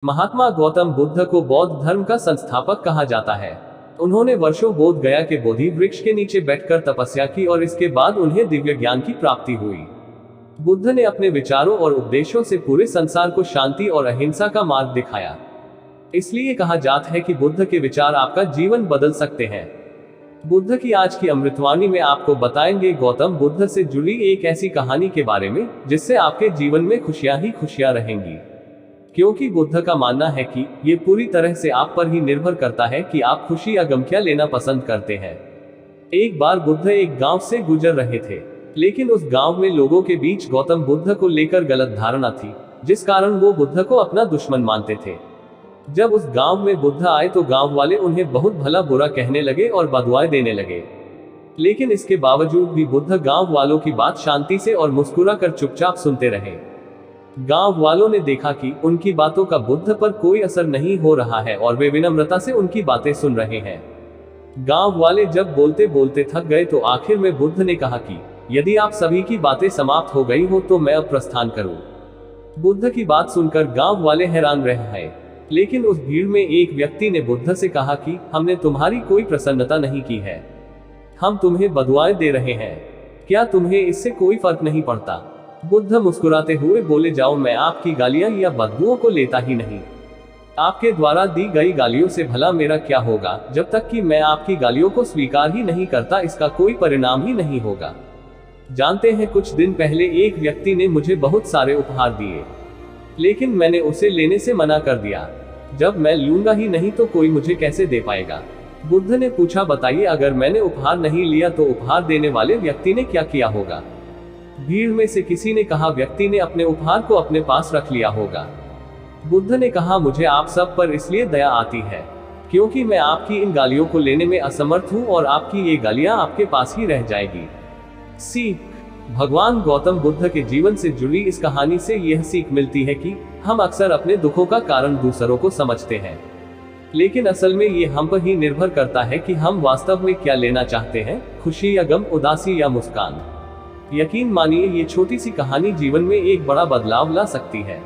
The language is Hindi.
महात्मा गौतम बुद्ध को बौद्ध धर्म का संस्थापक कहा जाता है। उन्होंने वर्षों बोध गया के बोधि वृक्ष के नीचे बैठकर तपस्या की और इसके बाद उन्हें दिव्य ज्ञान की प्राप्ति हुई। बुद्ध ने अपने विचारों और उपदेशों से पूरे संसार को शांति और अहिंसा का मार्ग दिखाया। इसलिए कहा जाता है कि बुद्ध के विचार आपका जीवन बदल सकते हैं। बुद्ध की आज की अमृतवाणी में आपको बताएंगे गौतम बुद्ध से जुड़ी एक ऐसी कहानी के बारे में जिससे आपके जीवन में खुशियां ही खुशियां रहेंगी। क्योंकि बुद्ध का मानना है कि ये पूरी तरह से आप पर ही निर्भर करता है कि आप खुशी या गम क्या लेना पसंद करते हैं। एक बार बुद्ध एक गांव से गुजर रहे थे, लेकिन उस गांव में लोगों के बीच गौतम बुद्ध को लेकर गलत धारणा थी, जिस कारण वो बुद्ध को अपना दुश्मन मानते थे। जब उस गांव में बुद्ध आए तो गांव वाले उन्हें बहुत भला बुरा कहने लगे और बदुआएं देने लगे। लेकिन इसके बावजूद भी बुद्ध गांव वालों की बात शांति से और मुस्कुरा कर चुपचाप सुनते रहे। गांव वालों ने देखा कि उनकी बातों का बुद्ध पर कोई असर नहीं हो रहा है और वे विनम्रता से उनकी बातें सुन रहे हैं। गांव वाले जब बोलते बोलते थक गए तो आखिर में बुद्ध ने कहा कि यदि आप सभी की बातें समाप्त हो गई हो तो मैं अब प्रस्थान करूं। बुद्ध की बात सुनकर गांव वाले हैरान रह गए, लेकिन उस भीड़ में एक व्यक्ति ने बुद्ध से कहा कि हमने तुम्हारी कोई प्रसन्नता नहीं की है, हम तुम्हें बदुआएं दे रहे हैं, क्या तुम्हें इससे कोई फर्क नहीं पड़ता? बुद्ध मुस्कुराते हुए बोले, जाओ, मैं आपकी गालियां या बददुओं को लेता ही नहीं। आपके द्वारा दी गई गालियों से भला मेरा क्या होगा? जब तक कि मैं आपकी गालियों को स्वीकार ही नहीं करता इसका कोई परिणाम ही नहीं होगा। जानते हैं, कुछ दिन पहले एक व्यक्ति ने मुझे बहुत सारे उपहार दिए, लेकिन मैंने उसे लेने से मना कर दिया। जब मैं लूंगा ही नहीं तो कोई मुझे कैसे दे पाएगा? बुद्ध ने पूछा, बताइए, अगर मैंने उपहार नहीं लिया तो उपहार देने वाले व्यक्ति ने क्या किया होगा? भीड़ में से किसी ने कहा, व्यक्ति ने अपने उपहार को अपने पास रख लिया होगा। बुद्ध ने कहा, मुझे आप सब पर इसलिए दया आती है क्योंकि मैं आपकी इन गालियों को लेने में असमर्थ हूं और आपकी ये गालियां आपके पास ही रह जाएगी। सीख। भगवान गौतम बुद्ध के जीवन से जुड़ी इस कहानी से यह सीख मिलती है कि हम अक्सर अपने दुखों का कारण दूसरों को समझते हैं, लेकिन असल में ये हम पर ही निर्भर करता है कि हम वास्तव में क्या लेना चाहते हैं, खुशी या गम, उदासी या मुस्कान। यकीन मानिए, ये छोटी सी कहानी जीवन में एक बड़ा बदलाव ला सकती है।